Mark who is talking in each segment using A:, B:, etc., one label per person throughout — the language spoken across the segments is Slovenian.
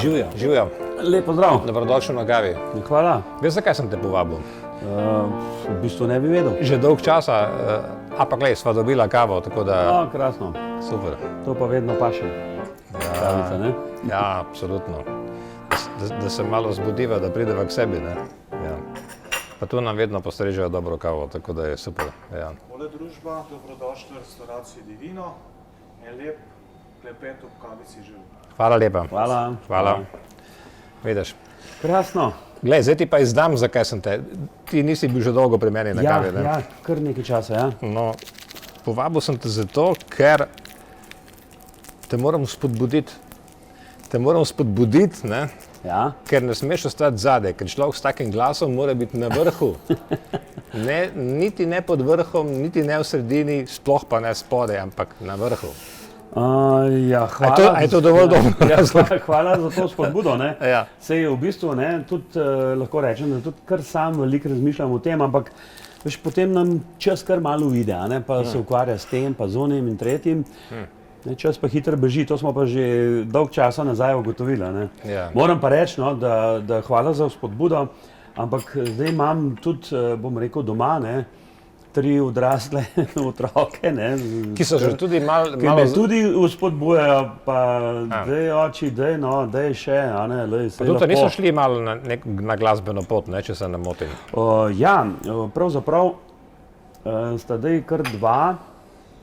A: Živjo.
B: Lepo zdrav.
A: Dobrodošel na Gavi.
B: Hvala.
A: Veš, zakaj sem te povabil?
B: V bistvu ne bi vedel.
A: Že dolg časa, pa glej, sva dobila kavo, tako da...
B: Krasno.
A: Super.
B: To pa vedno paše. Kavica, ne?
A: Ja, absolutno. Da se malo zbudiva, da prideva k sebi, ne? Ja. Pa tu nam vedno postrežejo dobro kavo, tako da je super. Ja.
C: Tole družba, dobrodošli v restauraciji Divino. En lep klepet ob kavici živim.
A: Hvala lepa.
B: Hvala.
A: Vidiš.
B: Krasno.
A: Glej, zdaj ti pa izdam, zakaj sem te. Ti nisi bil že dolgo pri meni na kavi, ne?
B: Ja, kar nekaj časa, ja.
A: No, povabil sem te zato, ker te moram spodbuditi. Ne?
B: Ja.
A: Ker ne smeš ostati zadaj, ker človek s takim glasom mora biti na vrhu. Niti ne pod vrhom, niti ne v sredini, sploh pa ne spodaj, ampak na vrhu.
B: Hvala.
A: A je to dovolj dobro?
B: Hvala za to spodbudo, ne.
A: Ja.
B: Sej v bistvu, ne, tudi lahko rečem, da tudi kar sam veliko razmišljam o tem, ampak veš, potem nam čas kar malo uide, ne, pa se ukvarja s tem, pa z onim in tretjim. Čas pa hitro beži, to smo pa že dolg časa nazaj ugotovili. Ne.
A: Ja.
B: Moram pa reči, no, da hvala za spodbudo, ampak zdaj imam tudi, bom rekel, doma, ne, 3 odrasle otroke, ne.
A: Ki so že tudi malo...
B: Ki me tudi spodbujajo, pa daj oči, daj še, a ne, lej, sej lahko.
A: Pa tudi niso šli malo na glasbeno pot, ne, če se ne motim.
B: Pravzaprav sta daj kar 2.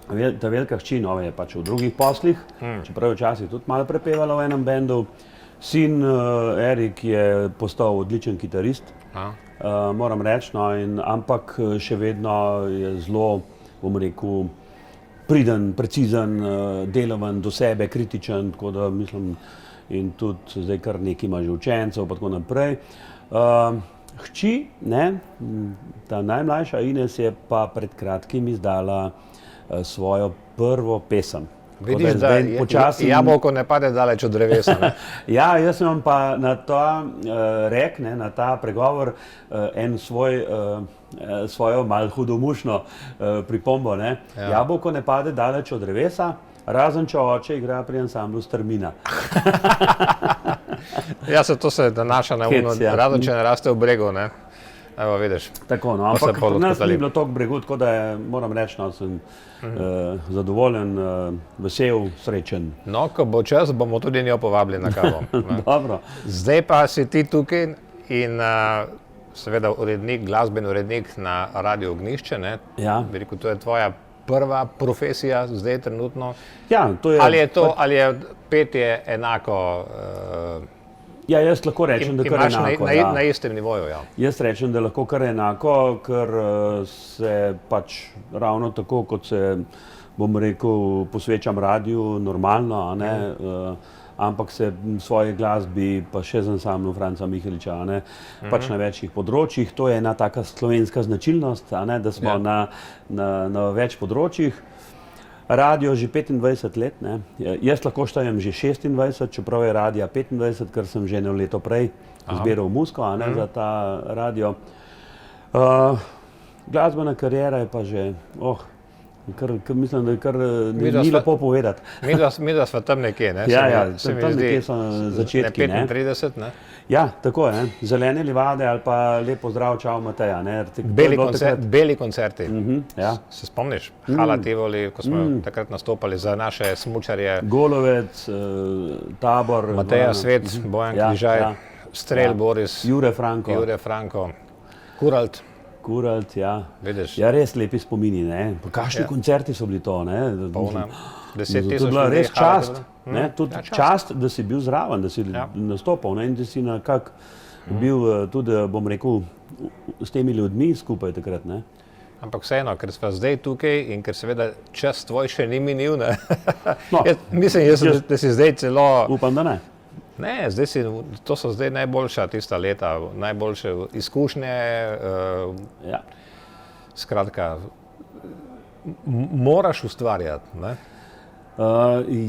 B: Ta velika hči je pač v drugih poslih, čeprav je včasih tudi malo prepevala v enem bendu. Sin Erik je postal odličen kitarist, moram reči, no, ampak še vedno je zelo, bom rekel, priden, precizen, delaven do sebe, kritičen, tako da mislim, in tudi zdaj kar nekaj ima že učencev, pa tako naprej. Hči, ne, ta najmlajša Ines je pa pred kratkim izdala svojo prvo pesem.
A: Vidiš, da jabolko ne pade daleč od drevesa, ne?
B: Ja, jaz imam pa na ta rek, ne, na ta pregovor svojo malo hudomušno pripombo, ne. Ja. Jabolko ne pade daleč od drevesa, razen če oče igra pri ansamblu Strmina.
A: Ja, to se nanaša na uno, razen če ne raste v bregu, ne. Evo, vidiš.
B: Tako, no, ampak pri nas ni bilo toliko bregu, tako da moram reči, no, sem zadovoljen, vesel, srečen.
A: No, ko bo čas, bomo tudi njo povabili na kavo.
B: Dobro.
A: Zdaj pa si ti tukaj in seveda glasbeni urednik na Radio Ognjišče, ne?
B: Ja.
A: Bi rekel, to je tvoja prva profesija zdaj trenutno.
B: Ja, to je...
A: Ali je petje enako...
B: Ja, jaz lahko rečem, da kar enako.
A: Na istem nivoju, ja.
B: Jaz rečem, da lahko kar enako, ker se pač ravno tako, kot se, bom rekel, posvečam radiju normalno, a ne, ampak se svoji glasbi pa še z ansamblom Franca Miheliča, a ne, pač na večjih področjih. To je ena taka slovenska značilnost, a ne, da smo na več področjih. Radio že 25 let, ne. Jaz lahko štejem že 26, čeprav je radija 25, ker sem že eno leto prej zbiral muziko, a ne, za ta radio. Glasbena kariera je pa že, mislim, da kar ni lepo povedati.
A: Midva sva tam nekje, ne?
B: Ja, tam nekje so začetki, ne.
A: 35, ne?
B: Ja, tako je, ne. Zelene livade ali pa lepo zdrav, čau Mateja, ne.
A: Beli koncerti.
B: Ja.
A: Se spomniš? Hala Tivoli, ko smo takrat nastopali za naše smučarje.
B: Golovec, Tabor.
A: Mateja Svet, Bojan Križaj, Strel Boris.
B: Jure Franko. Kuralt, ja.
A: Vidiš?
B: Ja, res lepi spomini, ne. Kakšni koncerti so bili to, ne.
A: Polna. 10 000
B: ljudi. To je bila res čast, ne, tudi čast, da si bil zraven, da si nastopal, ne, in da si nekako bil tudi, bom rekel, s temi ljudmi skupaj takrat, ne.
A: Ampak vseeno, ker sva zdaj tukaj in ker seveda čas tvoj še ni minil, ne.
B: No,
A: mislim, da si zdaj celo...
B: Upam, da ne.
A: Ne, to so zdaj najboljša tista leta, najboljše izkušnje, skratka, moraš ustvarjati, ne?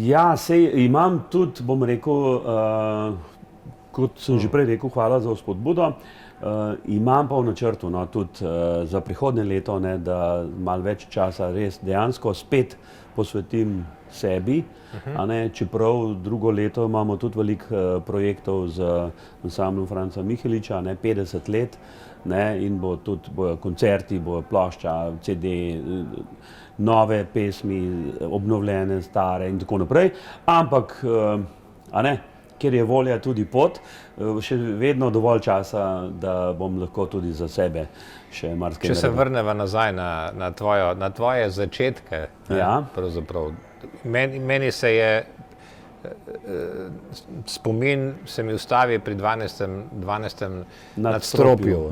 B: Ja, sej imam tudi, bom rekel, kot sem že prej rekel, hvala za vzpodbudo. Imam pa v načrtu tudi za prihodnje leto, ne, da malo več časa res dejansko spet posvetim sebi. Čeprav drugo leto imamo tudi veliko projektov z ansamblom Franca Miheliča, 50 let, in bojo koncerti, bojo plošča, CD, nove pesmi, obnovljene, stare in tako naprej. Ampak, ker je volja tudi pot, še vedno dovolj časa, da bom lahko tudi za sebe še marsikaj naredil.
A: Če se vrneva nazaj na tvoje začetke, pravzaprav. Meni se je spomin se mi ustavi pri 12. nadstropju.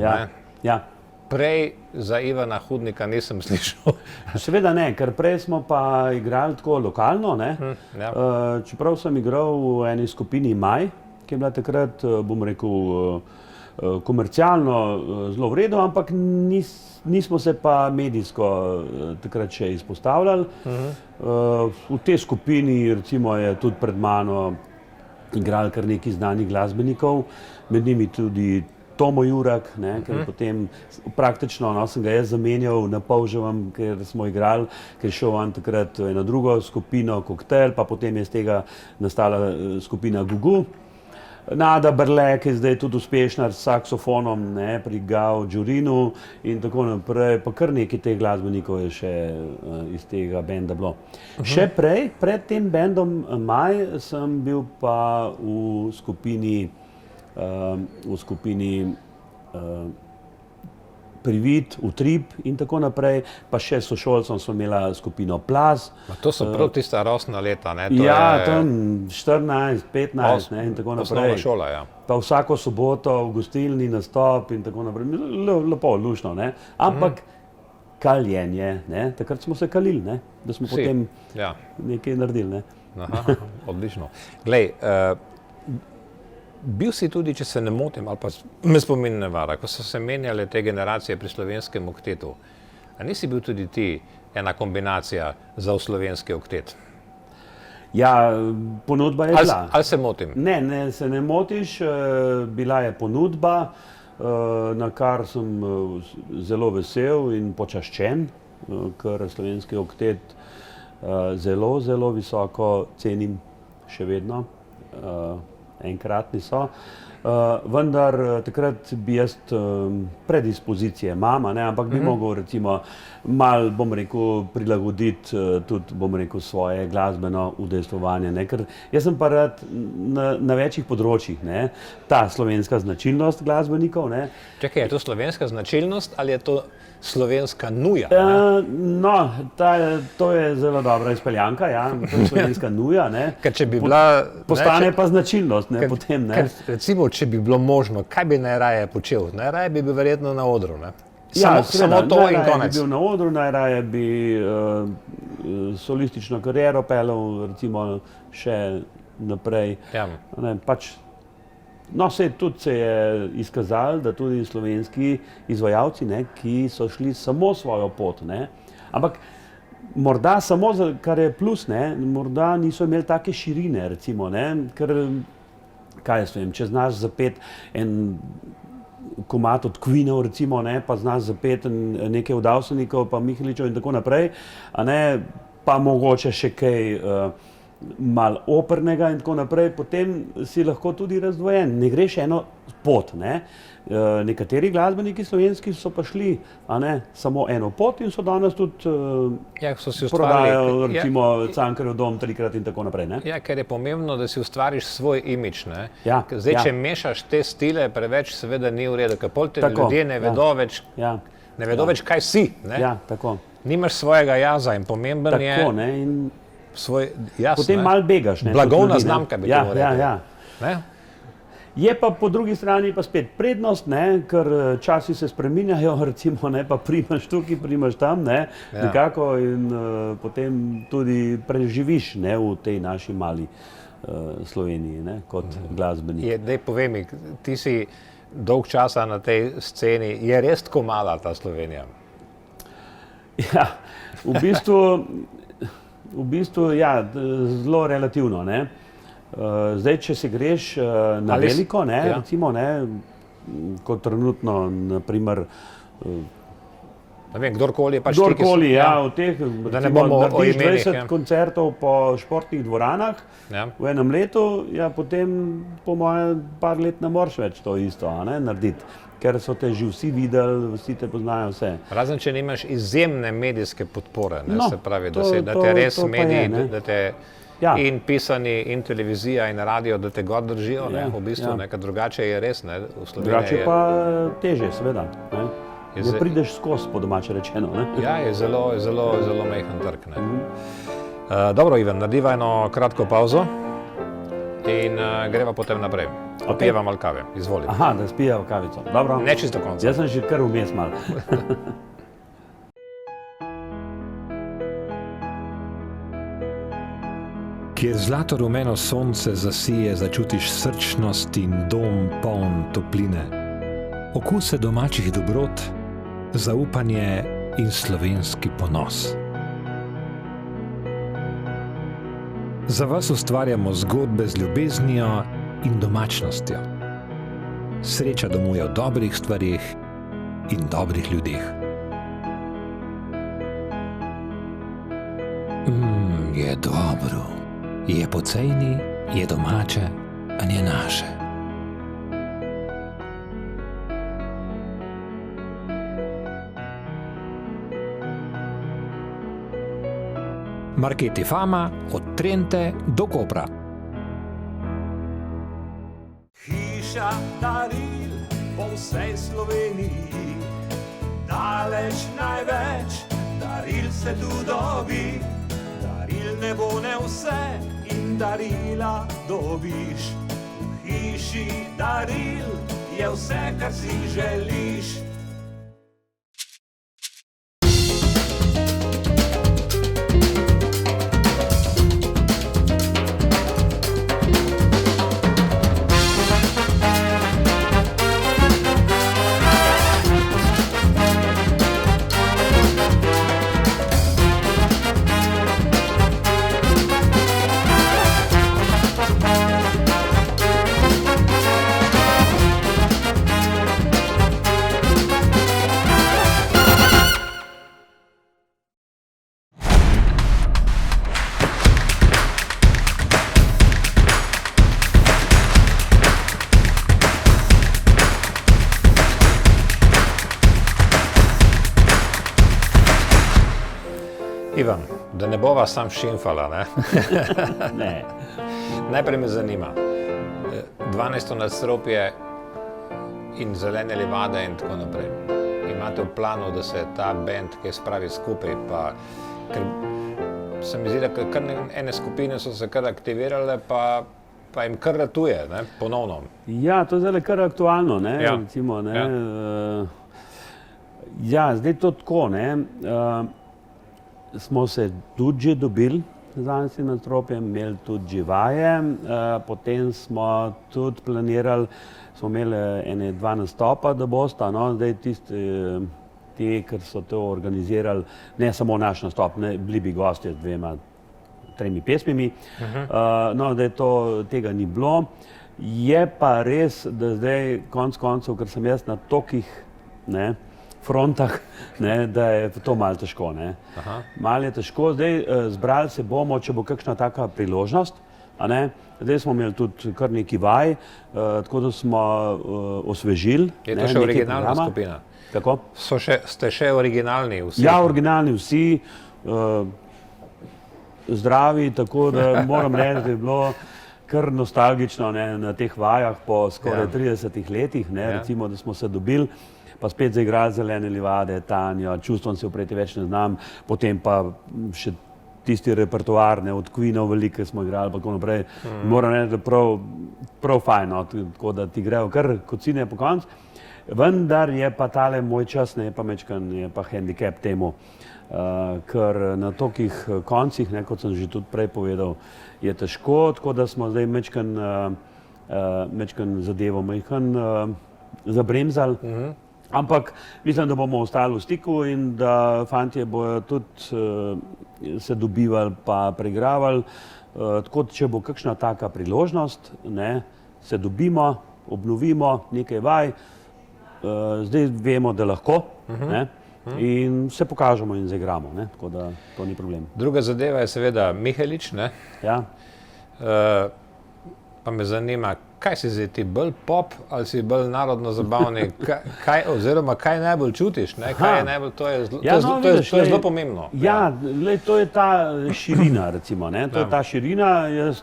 A: Prej za Ivana Hudnika nisem slišal.
B: Seveda ne, ker prej smo pa igrali tako lokalno, čeprav sem igral v eni skupini Maj, ki je bila takrat, bom rekel, komercialno zelo v redu, ampak nismo se pa medijsko takrat še izpostavljali. V tej skupini recimo je tudi pred mano igrali kar nekaj znanih glasbenikov, med njimi tudi Tomo Jurak, ker potem praktično sem ga jaz zamenjal na pol že vam, ker smo igrali, ker je šel on takrat v eno drugo skupino, Koktel, pa potem je iz tega nastala skupina Gugu. Nada Berle, ki je zdaj tudi uspešna s saksofonom pri Gao Džurinu in tako naprej, pa kar nekaj teh glasbenikov je še iz tega benda bilo. Še prej, pred tem bendom Maj, sem bil pa v skupini Privid, Utrip in tako naprej, pa še s sošolcem smo imela skupino Plaz.
A: To so prav tista rosna leta, ne?
B: Tam 14, 15 in tako naprej.
A: Osnovna šola, ja.
B: Pa vsako soboto v gostilni nastop in tako naprej. Lepo, lušno, ampak kaljenje, takrat smo se kalili, da smo potem nekaj naredili,
A: Aha, odlično. Glej, bil si tudi, če se ne motim, ali pa me spomin ne vara, ko so se menjale te generacije pri Slovenskem oktetu. A nisi bil tudi ti ena kombinacija za slovenski oktet?
B: Ja, ponudba je bila.
A: Ali se motim?
B: Ne, se ne motiš, bila je ponudba, na kar sem zelo vesel in počaščen, ker slovenski oktet zelo, zelo visoko cenim še vedno. Enkratni so, vendar takrat bi jaz predispozicije imam, ampak bi mogel recimo malo, bom rekel, prilagoditi tudi, bom rekel, svoje glasbeno udejstvovanje, ker jaz sem pa rad na večjih področjih, ta slovenska značilnost glasbenikov.
A: Čakaj, je to slovenska značilnost ali je to slovenska nuja?
B: To je zelo dobra izpeljanka, to je slovenska nuja,
A: Ker če bi bila...
B: Postane pa značilnost, potem,
A: Recimo, če bi bilo možno, kaj bi najraje počel? Najraje bi bil verjetno na odru, Samo to in konec.
B: Najraje bi bil na odru, najraje bi solistično kariero peljal, recimo, še naprej. Tudi se je izkazalo, da tudi slovenski izvajalci, ki so šli samo svojo pot, ampak morda samo, kar je plus, morda niso imeli take širine, recimo, ker, kaj jaz vem, če znaš zapeti en komad od Queenov, recimo, pa znaš zapeti nekaj od Avsenikov, pa Miheličev in tako naprej, pa mogoče še kaj malo opernega in tako naprej, potem si lahko tudi razdvojen, ne greš eno pot, Nekateri glasbeniki slovenski so pa šli, samo eno pot in so danes tudi prodajajo, recimo, Cankarjev dom 3-krat in tako naprej,
A: Ja, ker je pomembno, da si ustvariš svoj imidž, Zdaj, če mešaš te stile preveč, seveda ni v redu, ker pol te ljudje ne vedo več, kaj si,
B: tako.
A: Nimaš svojega jaza in pomemben je svoj jaz,
B: potem malo begaš,
A: blagovna znamka bi to rekel.
B: Je pa po drugi strani pa spet prednost, ker časi se spreminjajo, recimo, pa primaš tukaj, primaš tam, nekako in potem tudi preživiš v tej naši mali Sloveniji, kot glasbenik.
A: Daj povej mi, ti si dolg časa na tej sceni, je res tako mala ta Slovenija?
B: Ja, v bistvu, ja, zelo relativno, Zdaj, če se greš na veliko, ne, recimo, ne, kot trenutno, naprimer,
A: ne vem, kdorkoli je pač
B: kdorkoli, v teh,
A: da ne bomo o imenih,
B: 20 koncertov po športnih dvoranah v enem letu, potem po moje par let ne moreš več to isto narediti, ker so te že vsi videli, vsi te poznajo vse.
A: Razen, če nimaš izjemne medijske podpore, se pravi, da te res mediji, da te in pisani, in televizija, in radio, da te gor držijo, v bistvu, ker drugače je res, v Sloveniji.
B: Drugače pa teže, seveda. Ne prideš skozi, po domače rečeno.
A: Ja, je zelo majhen trg. Dobro, Ivan, narediva eno kratko pauzo in greva potem naprej. Pijeva malo kave, izvoli.
B: Aha, da spijeva kavico. Dobro.
A: Ne čisto konca.
B: Jaz sem že kar vmes malo.
D: Kjer zlato rumeno sonce zasije, začutiš srčnost in dom poln topline. Okuse domačih dobrot, zaupanje in slovenski ponos. Za vas ustvarjamo zgodbe z ljubeznijo in domačnostjo. Sreča domuje v dobrih stvarih in dobrih ljudeh. Je dobro. Je pocejni, je domače, a je naše. Marketi Fama od Trente do Kopra.
E: Hiša daril po vsej Sloveniji, daleč največ daril se tu dobi. Daril ne bo ne vse in darila dobiš. V hiši daril je vse, kar si želiš.
A: Ivan, da ne bova sam šimfala, ne?
B: Ne.
A: Najprej me zanima, 12. nadstropje in zelene livade in tako naprej. Imate v planu, da se ta band kaj spravi skupaj, pa ker se mi zdi, da kar ene skupine so se kar aktivirale, pa jim kar ratuje, ne, ponovno.
B: Ja, to je zdaj kar aktualno, ne, recimo, ne. Ja, zdaj to tako, ne. Smo se tudi že dobili z 12. nadstropjem, imeli tudi že vaje, potem smo tudi planirali, smo imeli ene 2 nastopa, da bosta, no, zdaj tisti, ker so to organizirali, ne samo naš nastop, ne, bili bi gostje z 2, 3 pesmimi, no, da tega ni bilo. Je pa res, da zdaj konec koncev, ker sem jaz na tokih, ne, frontah, ne, da je to malo težko, ne. Malo je težko, zdaj zbrali se bomo, če bo kakšna taka priložnost, a ne. Zdaj smo imeli tudi kar nekaj vaj, tako da smo osvežili.
A: Je to še originalna skupina?
B: Kako?
A: Ste še originalni vsi?
B: Ja, originalni vsi, zdravi, tako da moram reči, da je bilo kar nostalgično, ne, na teh vajah po skoraj 30 letih, ne, recimo, da smo se dobili, pa spet zaigrali zelene livade, Tanja, čustvom se opreti več ne znam, potem pa še tisti repertoar, ne, od Queenov veliko smo igrali, pa tako naprej. Moram reči, da prav fajno, tako da ti grejo kar kocine po koncu. Vendar je pa tale moj čas, ne, je pa handicap temu, ker na tokih koncih, ne, kot sem že tudi prej povedal, je težko, tako da smo zdaj mečkan zadevo zabremzali. Ampak mislim, da bomo ostali v stiku in da fantje bojo tudi se dobivali pa preigravali. Tako, če bo kakšna taka priložnost, ne, se dobimo, obnovimo nekaj vaj, zdaj vemo, da lahko, ne, in se pokažemo in zaigramo, ne, tako da to ni problem.
A: Druga zadeva je seveda Mihelič, ne?
B: Ja.
A: Pa me zanima, kaj si zdaj ti, bolj pop ali si bolj narodno zabavni, oziroma kaj najbolj čutiš, ne? Kaj je najbolj, to je zelo pomembno.
B: Ja, to je ta širina, recimo, ne, to je ta širina, jaz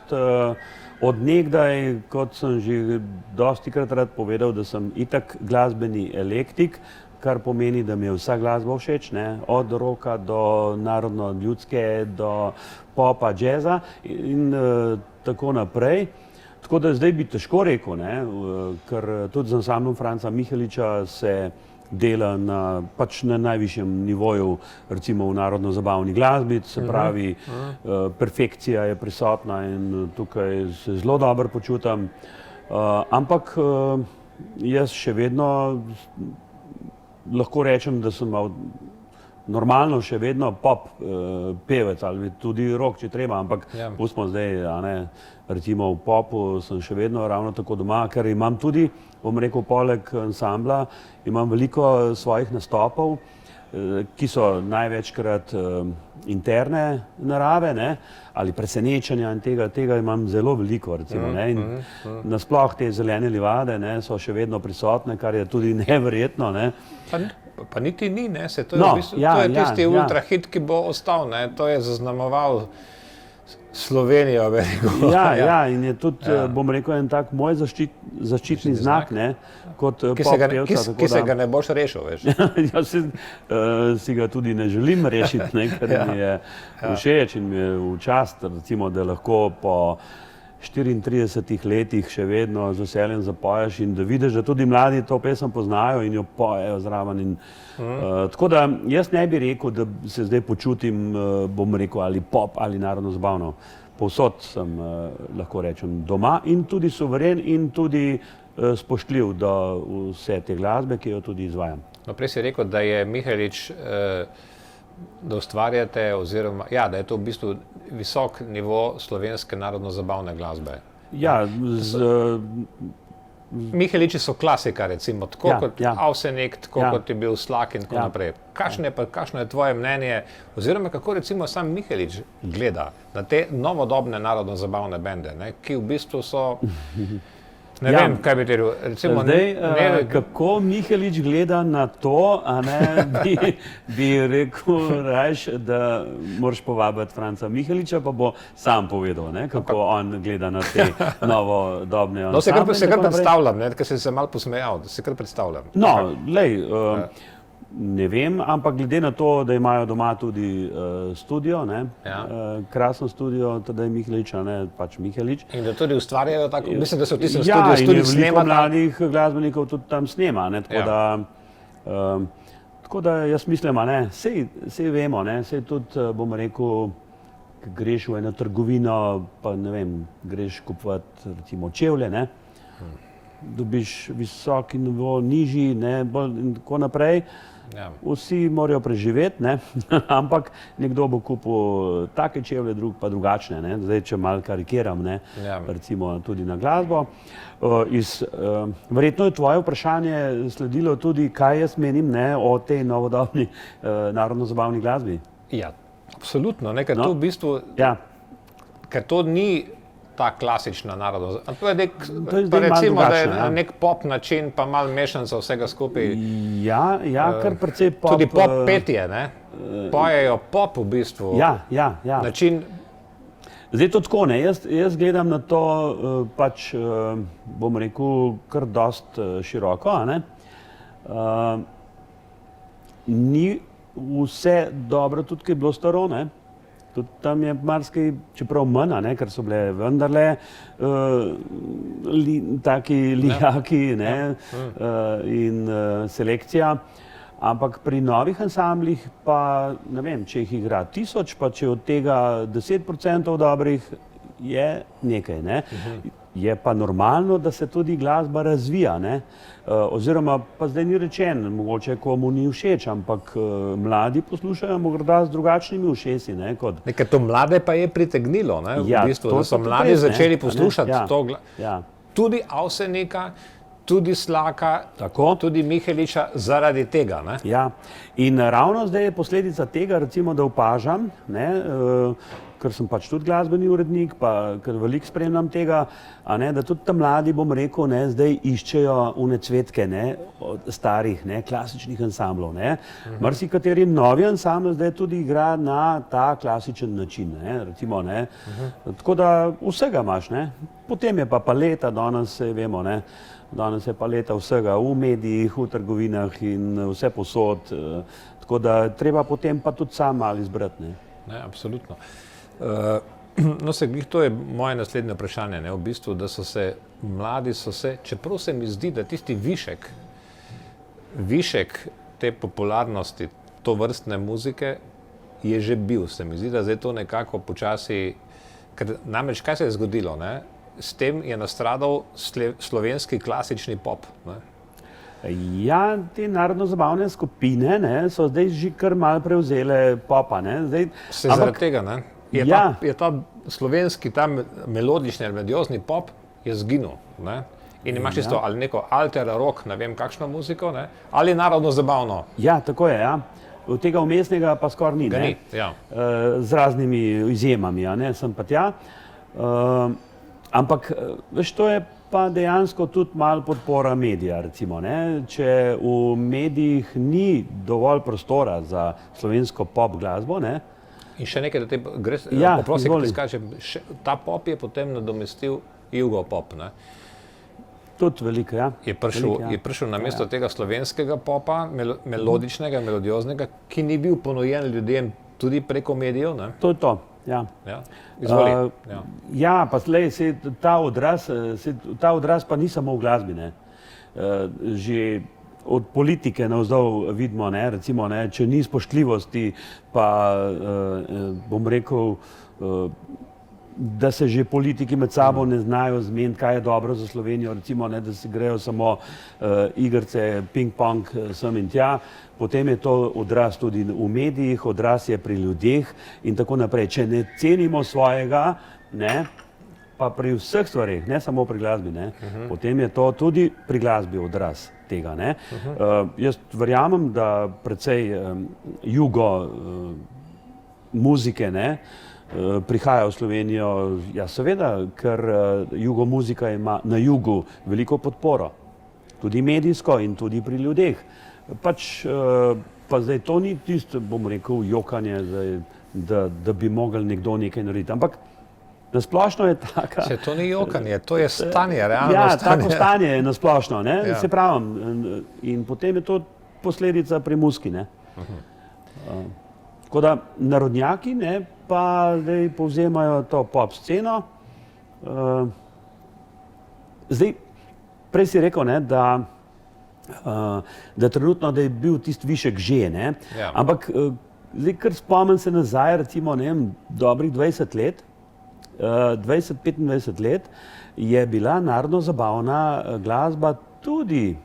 B: od nekdaj, kot sem že dostikrat rad povedal, da sem itak glasbeni eklektik, kar pomeni, da mi je vsa glasba všeč, ne, od rocka do narodno-ljudske, do popa, džeza in tako naprej. Tako da zdaj bi težko rekel, ne, ker tudi z ansamblom Franca Miheliča se dela pač na najvišjem nivoju, recimo v narodno-zabavni glasbi, se pravi, perfekcija je prisotna in tukaj se zelo dobro počutim. Ampak jaz še vedno lahko rečem, da sem normalno še vedno pop pevec ali tudi rock, če treba, ampak pustimo zdaj, a ne, recimo v popu sem še vedno ravno tako doma, ker imam tudi, bom rekel, poleg ansambla, imam veliko svojih nastopov, ki so največkrat interne narave, ne, ali presenečenja in tega imam zelo veliko, recimo, ne, in nasploh te zelene livade, ne, so še vedno prisotne, kar je tudi neverjetno, ne.
A: Pa niti ni, ne, to je tisti ultrahit, ki bo ostal, ne, to je zaznamoval Slovenijo, bi rekel.
B: Ja, in je tudi, bom rekel, en tak moj zaščitni znak, ne, kot pop pevca.
A: Ki se ga ne boš rešil, veš.
B: Ja, si ga tudi ne želim rešiti, ne, ker mi je všeč in mi je v čast, recimo, da lahko po 34 letih še vedno z veseljem zapoješ in da vidiš, da tudi mladi to pesem poznajo in jo pojejo zraven. Tako da jaz ne bi rekel, da se zdaj počutim, bom rekel, ali pop ali narodno zabavno. Povsod sem, lahko rečem, doma in tudi suveren in tudi spoštljiv do vse te glasbe, ki jo tudi izvajam.
A: No, prej si rekel, da je Mihelič, da ustvarjate, oziroma, ja, da je to v bistvu visok nivo slovenske narodno-zabavne glasbe.
B: Ja,
A: Miheliči so klasika, recimo, tako kot Avsenik, tako kot je bil Slak in tako naprej. Kakšno je tvoje mnenje, oziroma kako recimo sam Mihelič gleda na te novodobne narodno-zabavne bende, ne, ki v bistvu so... Ne vem, kaj bi rekel. Recimo,
B: zdaj, kako Mihelič gleda na to, a ne, bi rekel rajš, da moraš povabiti Franca Miheliča, pa bo sam povedal, ne, kako on gleda na te novodobne ansamble.
A: No, se kar predstavljam, ne, ker sem se malo posmejal, se kar predstavljam.
B: No, lej, ne vem, ampak glede na to, da imajo doma tudi studio, ne, krasen studio, tedaj Mihelič, a ne, pač Mihelič.
A: In da tudi ustvarjajo tako, mislim, da so v tistem studiu snemata.
B: Ja, in veliko mladih glasbenikov tudi tam snema, ne, tako da jaz mislim, a ne, sej vemo, ne, sej tudi, bom rekel, greš v eno trgovino, pa ne vem, greš kupovati recimo čevlje, ne, dobiš visoki nivo, nižji, ne, bolj in tako naprej. Vsi morajo preživeti, ne, ampak nekdo bo kupil take čevlje, drug pa drugačne, ne, zdaj, če malo karikiram, ne, recimo tudi na glasbo. Verjetno je tvoje vprašanje sledilo tudi, kaj jaz menim, ne, o tej novodobni narodno-zabavni glasbi.
A: Ja, absolutno, ne, ker to v bistvu, ker to ni ta klasična narodna, pa recimo, da je nek pop način, pa malo mešanca vsega skupaj.
B: Ja, kar precej pop.
A: Tudi pop petje, ne? Pojejo pop v bistvu.
B: Ja.
A: Način.
B: Zdaj to tako, ne, jaz gledam na to, pač, bom rekel, kar dost široko, a ne. Ni vse dobro, tudi kaj je bilo staro, ne. Tudi tam je marsikaj, čeprav manj, ne, ker so bile vendarle taki lijaki, ne, in selekcija. Ampak pri novih ansamblih pa, ne vem, če jih igra 1000, pa če od tega 10% dobrih je nekaj, ne. je pa normalno, da se tudi glasba razvija, ne? Oziroma, pa zdaj ni rečen, mogoče komu ni všeč, ampak mladi poslušajo morda z drugačnimi ušesi, ne, kot...
A: Nekaj to mlade pa je pritegnilo, ne,
B: Ja,
A: v bistvu,
B: to
A: da so
B: tudi
A: mladi
B: res, ne,
A: začeli
B: a ne,
A: poslušati
B: ja,
A: to
B: ja.
A: tudi Avsenika, tudi Slaka,
B: Tako.
A: tudi Miheliča zaradi tega, ne.
B: Ja, in ravno zdaj je posledica tega, recimo, da opažam, ne, ker sem pač tudi glasbeni urednik, pa ker veliko spremljam tega, a ne, da tudi ta mladi, bom rekel, ne, zdaj iščejo une cvetke, ne, od starih, ne, klasičnih ansamblov, ne. Marsikateri novi ansambl zdaj tudi igra na ta klasičen način, ne, recimo, ne. Tako da vsega imaš, ne. Potem je pa paleta, danes vemo, ne, danes je paleta vsega v medijih, v trgovinah in vse posod, tako da treba potem pa tudi sam malo izbrati, ne.
A: Ne, absolutno. No, to je moje naslednje vprašanje, ne, v bistvu, da mladi so se, čeprav se mi zdi, da tisti višek te popularnosti to vrstne muzike je že bil, se mi zdi, da zdaj to nekako počasi, ker namreč kaj se je zgodilo, ne, s tem je nastradal slovenski klasični pop, ne.
B: Ja, te narodno-zabavne skupine, ne, so zdaj že kar malo prevzele popa, ne, zdaj...
A: Zaradi tega, ne,
B: Ja.
A: je ta slovenski, ta melodični ali melodiozni pop je zginil, ne. In imaš isto ali neko alter rock, ne vem kakšno muziko, ne, ali narodno-zabavno.
B: Ja, tako je, ja. Tega vmesnega pa skoraj ni,
A: Ga
B: ne.
A: ni, ja.
B: Z raznimi izjemami, a ne, sem pa tja. Ampak, veš, to je pa dejansko tudi malo podpora medija, recimo, ne. Če v medijih ni dovolj prostora za slovensko pop glasbo, ne.
A: In še nekaj, da te
B: Ja,
A: poprosim,
B: izvoli.
A: da ti skačem, ta pop je potem nadomestil jugo-pop, ne.
B: Tudi veliko, ja.
A: Je prišel,
B: Veliko, ja.
A: je prišel namesto tega slovenskega popa, melodičnega, melodioznega, ki ni bil ponujen ljudem tudi preko medijev, ne.
B: To je to, ja.
A: Ja, izvoli. Ja.
B: Ja, pa slej, ta odraz pa ni samo v glasbi, ne. Že od politike navzdol vidimo, ne, recimo, ne, če ni spoštljivosti, pa bom rekel, da se že politiki med sabo ne znajo zmeniti, kaj je dobro za Slovenijo, recimo, ne, da se grejo samo igrice, ping-pong sem in tja, potem je to odraz tudi v medijih, odraz je pri ljudeh in tako naprej. Če ne cenimo svojega, ne, pa pri vseh stvareh, ne samo pri glasbi, ne, potem je to tudi pri glasbi odraz tega, ne. Jaz verjamem, da precej jugo muzike, ne, prihaja v Slovenijo, ja seveda, ker jugo muzika ima na jugu veliko podporo, tudi medijsko in tudi pri ljudeh. Pač, pa zdaj to ni tisto, bom rekel, jokanje, zdaj, da bi mogel nekdo nekaj narediti, ampak nasplošno je taka...
A: Se to ni jokanje, to je stanje, realno
B: ja,
A: stanje.
B: tako stanje je nasplošno, ne,
A: Ja.
B: se pravim, in potem je to posledica pri muski, ne. Tako da narodnjaki, ne, pa zdaj povzemajo to pop sceno. Zdaj, prej si rekel, ne, da trenutno, da je bil tisti višek že, ne,
A: Ja.
B: ampak zdaj, kar spomnim se nazaj, recimo, ne vem, dobrih 20 let, 20-25 let, je bila narodno-zabavna glasba tudi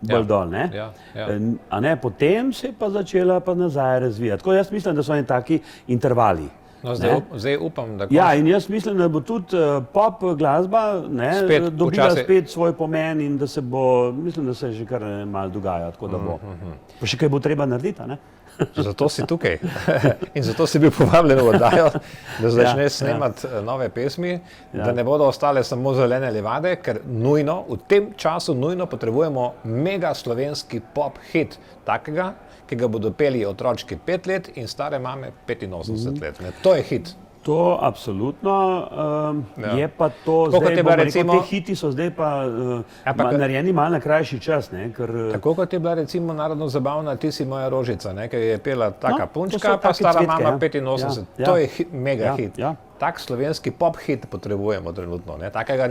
B: bolj dol, ne?
A: Ja, ja.
B: A ne, potem se je pa začela pa nazaj razvijati. Tako jaz mislim, da so eni taki intervali.
A: No,
B: ne.
A: zdaj upam, da...
B: Ja, in jaz mislim, da bo tudi pop glasba, ne,
A: Spet
B: dobila
A: počasi-
B: spet svoj pomen in da se bo, mislim, da se že kar malo dogaja, tako da bo. Pa še kaj bo treba narediti, a ne?
A: Zato si tukaj in zato si bil povabljen v oddajo, da začneš snemati nove pesmi, da ne bodo ostale samo zelene livade, ker nujno, v tem času nujno potrebujemo mega slovenski pop hit, takega, ki ga bodo peli otročki 5 let in stare mame 85 let. Ne? To je hit.
B: To absolutno,
A: Ja.
B: je pa to,
A: Tako kot
B: zdaj,
A: je
B: bom
A: bila
B: rekel,
A: recimo-
B: te hiti so zdaj pa
A: Ampak-
B: narejeni malo na krajši čas, ne, ker...
A: Tako kot je bila recimo narodno-zabavna Ti si moja rožica, ne? Ker je pela taka
B: No, to
A: punčka,
B: so
A: pa
B: take
A: stara
B: cvetke,
A: mama
B: ja.
A: 85.
B: Ja,
A: To
B: ja.
A: je mega
B: Ja,
A: hit.
B: ja.
A: Tak slovenski pop hit potrebujemo trenutno. Ne? Takega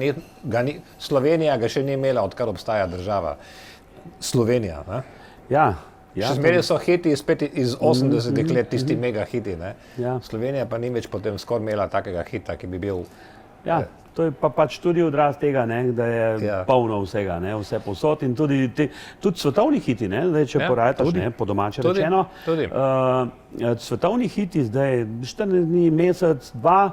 A: Slovenija ga še ni imela, odkar obstaja država. Slovenija. Ne?
B: Ja, ja,
A: Še zmeraj so hiti iz 80-ih let, tisti mega hiti. Ne?
B: Ja.
A: Slovenija pa ni več potem skoraj imela takega hita, ki bi bil
B: Ja, to je pa pač tudi odraz tega, ne, da je
A: Ja.
B: polno vsega, ne, vse povsod in tudi svetovni hiti, ne, zdaj, če
A: Ja,
B: porajtaš,
A: tudi.
B: ne, po domače
A: Tudi,
B: rečeno.
A: tudi.
B: Svetovni hiti zdaj 14 dni, mesec, 2,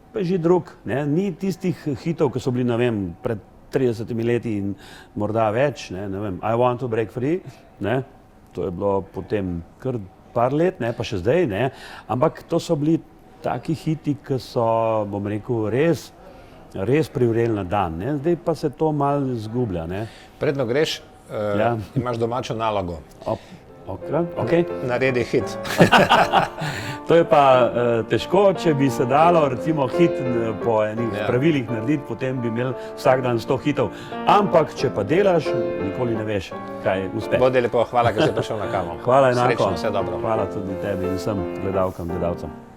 B: pa je že drug, ne, ni tistih hitov, ki so bili, ne vem, pred 30 leti in morda več, ne vem, I want to break free, ne, to je bilo potem kar par let, ne, pa še zdaj, ne, ampak to so bili taki hiti, ki so, bom rekel, res privreli na dan, ne, zdaj pa se to malo zgublja, ne.
A: Predno greš,
B: Ja.
A: imaš domačo nalogo.
B: Okay.
A: Naredi hit.
B: To je pa težko, če bi se dalo recimo hit po enih
A: Ja.
B: pravilih narediti, potem bi imeli vsak dan 100 hitov. Ampak, če pa delaš, nikoli ne veš, kaj uspe.
A: Bodi lepo, hvala, ker si prišel na kavo.
B: Hvala enako.
A: Srečno, vse dobro.
B: Hvala tudi tebi in vsem gledalkam, gledalcem.